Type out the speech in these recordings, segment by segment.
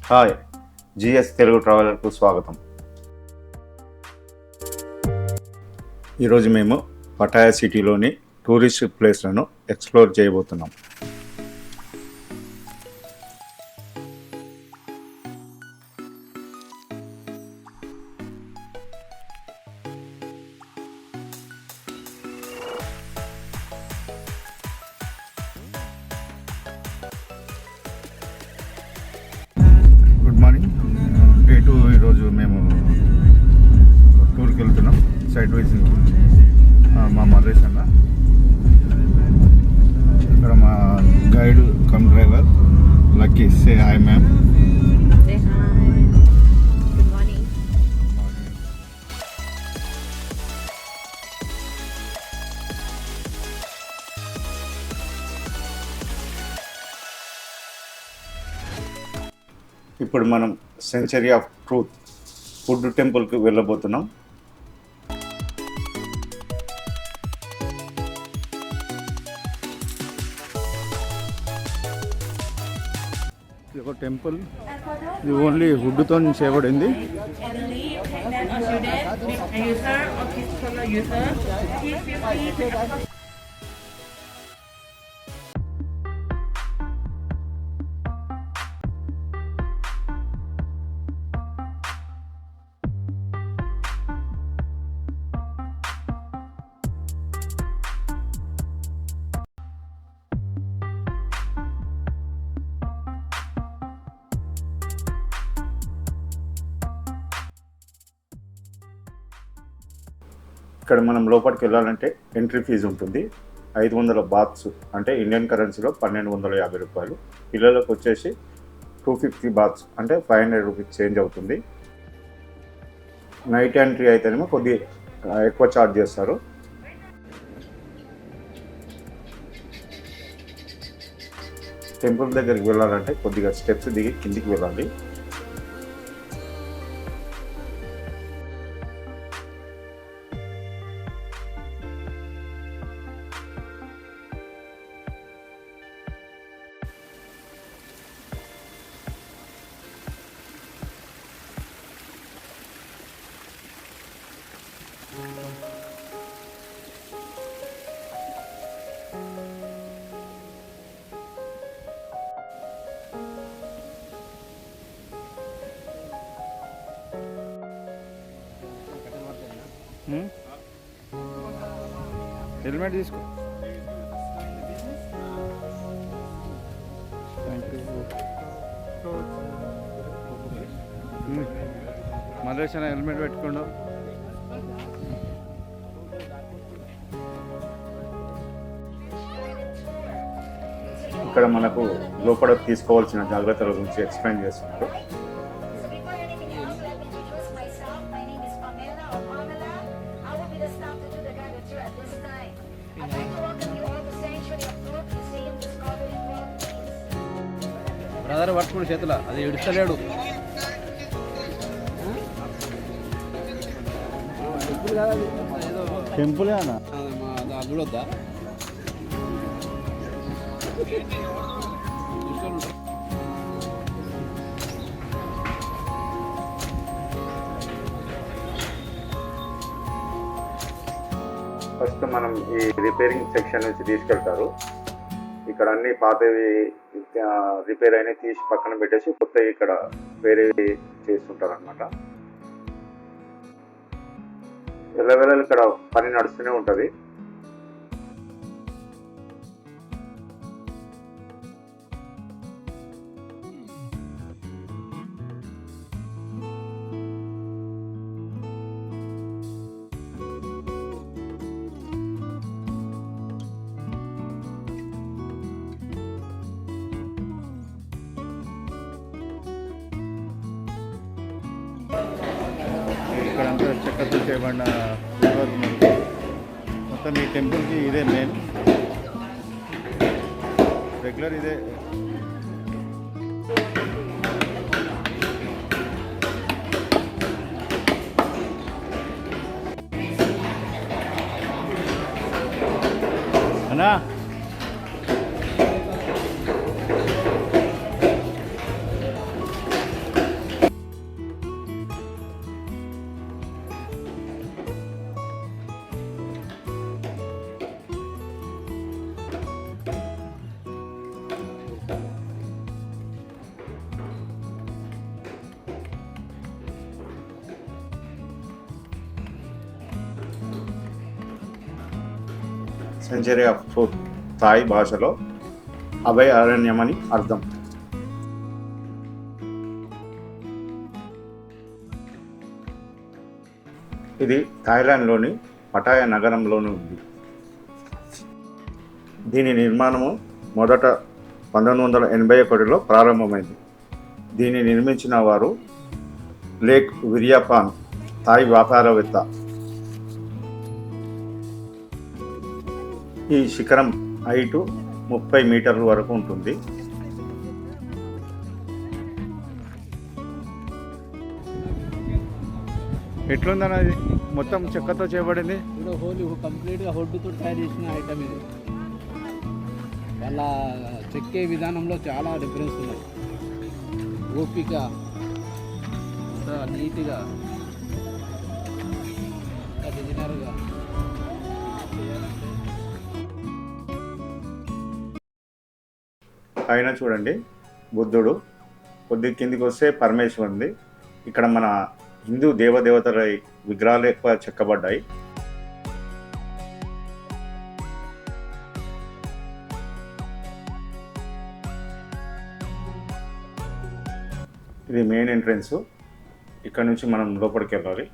Hi, GS Telugu ట్రావెలర్కు స్వాగతం. ఈరోజు మేము పటాయా సిటీలోని టూరిస్ట్ ప్లేస్లను ఎక్స్ప్లోర్ చేయబోతున్నాం. Good morning. డే 2 ఈరోజు మేము టూర్కి వెళ్తున్నాం. సైట్ వైజ్ మా మర్రేష్ అన్న, ఇక్కడ మా guide come driver lucky. Say hi ma'am. Say hi. Good morning. ఇప్పుడు మనం సెంచరీ ఆఫ్ ట్రూత్ ఫుడ్ టెంపుల్కి వెళ్ళబోతున్నాం. ఇది ఒక టెంపుల్. ఇది ఓన్లీ వుడ్తో చేయబడింది. ఇక్కడ మనం లోపలికి వెళ్ళాలంటే ఎంట్రీ ఫీజు ఉంటుంది. 500 బాత్స్ అంటే ఇండియన్ కరెన్సీలో 1250 రూపాయలు. పిల్లలకు వచ్చేసి 250 బాత్స్ అంటే 500 రూపీస్ చేంజ్ అవుతుంది. నైట్ ఎంట్రీ అయితేనేమో కొద్దిగా ఎక్కువ ఛార్జ్ చేస్తారు. టెంపుల్ దగ్గరికి వెళ్ళాలంటే కొద్దిగా స్టెప్స్ దిగి కిందికి వెళ్ళాలి. హెల్మెట్ తీసుకో. మలేషియా హెల్మెట్ పెట్టుకోండు. ఇక్కడ మనకు లోపల తీసుకోవాల్సిన జాగ్రత్తల గురించి ఎక్స్ప్లెయిన్ చేస్తున్నారు. బ్రదర్ పట్టుకుని చేతుల అది ఇడుస్తలేడు. టెంపుల్ అన్న చూడొద్దా? ఫస్ట్ మనం ఈ రిపేరింగ్ సెక్షన్ నుంచి తీసుకెళ్తారు. ఇక్కడ అన్ని పాతవి రిపేర్ అయినా తీసి పక్కన పెట్టేసి కొత్తవి ఇక్కడ వేరే చేస్తుంటారు అనమాట. వెళ్ళ ఇక్కడ పని నడుస్తూనే ఉంటుంది. ఇక్కడంతా చెక్కతో చేయబడిన వర్క్ మొత్తం ఈ టెంపుల్కి ఇదే మెయిన్ రెగ్యులర్ ఇదే. అన్నా సెంచరీ ఆఫ్ ట్రూత్ థాయ్ భాషలో అభయ అరణ్యం అని అర్థం. ఇది థాయిలాండ్లోని పటాయా నగరంలోని ఉంది. దీని నిర్మాణము మొదట 1981లో ప్రారంభమైంది. దీన్ని నిర్మించిన వారు లేక్ విరియాపాన్ థాయ్ వ్యాపారవేత్త. ఈ శిఖరం హైటు 30 మీటర్ల వరకు ఉంటుంది. ఎట్లుందన్న ఇది మొత్తం చెక్కతో చేయబడింది. ఇప్పుడు హోలీ కంప్లీట్గా హుడ్తో తయారు చేసిన ఐటమ్ ఇది. వాళ్ళ చెక్కే విధానంలో చాలా డిఫరెన్స్ ఉన్నాయి. ఓపిక, నీట్గా, డిజైనర్గా. పైన చూడండి బుద్ధుడు, కొద్ది కిందికి వస్తే పరమేశ్వరుంది. ఇక్కడ మన హిందూ దేవదేవతల విగ్రహాలు ఎక్కువ చెక్కబడ్డాయి. ఇది మెయిన్ ఎంట్రన్స్. ఇక్కడ నుంచి మనం లోపలికి వెళ్ళాలి.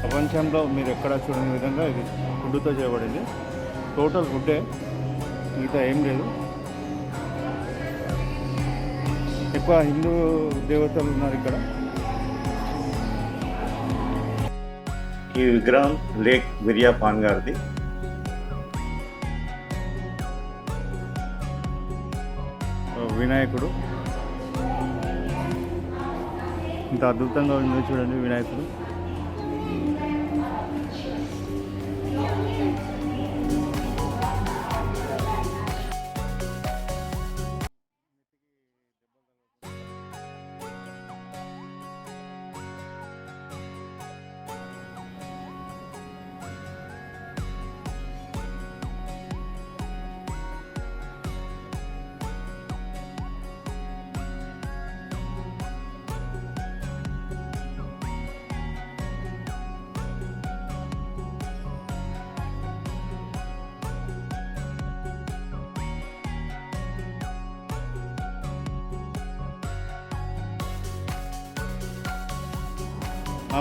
ప్రపంచంలో మీరు ఎక్కడ చూడని విధంగా ఇది వుడ్తో చేయబడింది. టోటల్ వుడ్డే, మిగతా ఏం లేదు. ఎక్కువ హిందూ దేవతలు ఉన్నారు ఇక్కడ. ఈ విగ్రహం లేక్ విరియాపాన్ గారిది. వినాయకుడు ఇంత అద్భుతంగా ఉందో చూడండి. వినాయకుడు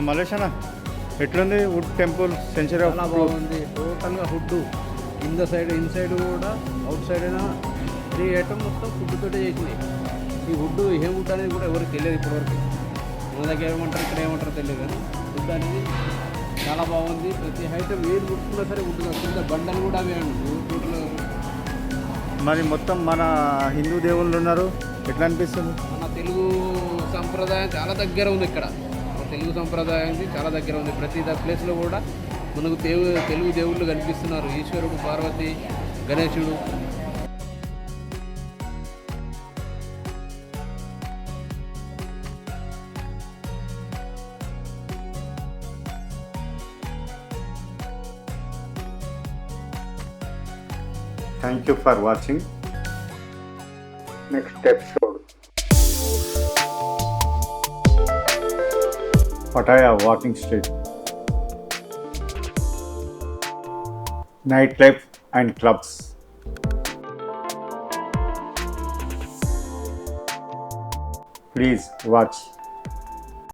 మలేషియానా ఎట్లుంది వుడ్ టెంపుల్ సెంచరీ ఆఫ్ చాలా బాగుంది. టోటల్గా హుడ్ కింద సైడ్, ఇన్సైడ్ కూడా, అవుట్ సైడ్ అయినా 3 ఐటమ్ మొత్తం ఫుడ్తో చేసింది. ఈ వుడ్ ఏ వుడ్ అనేది కూడా ఎవరికి తెలియదు ఇప్పటివరకు. మన దగ్గర ఏమంటారు, ఇక్కడ ఏమంటారో తెలియదు. కానీ వుడ్ అనేది చాలా బాగుంది. ప్రతి ఐటమ్ ఏది ముట్టుకున్నా సరే వుడ్. కింద బండలు కూడా అవే టోటల్. మరి మొత్తం మన హిందూ దేవుళ్ళు ఉన్నారు, ఎట్లా అనిపిస్తుంది? మన తెలుగు సంప్రదాయం చాలా దగ్గర ఉంది ఇక్కడ. తెలుగు సంప్రదాయానికి చాలా దగ్గర ఉంది. ప్రతి ప్లేస్లో కూడా మనకు తెలుగు దేవుళ్ళు కనిపిస్తున్నారు. ఈశ్వరుడు, పార్వతి, గణేశుడు. Thank you for watching. Next episode. Pattaya walking street. Nightlife and clubs. Please watch.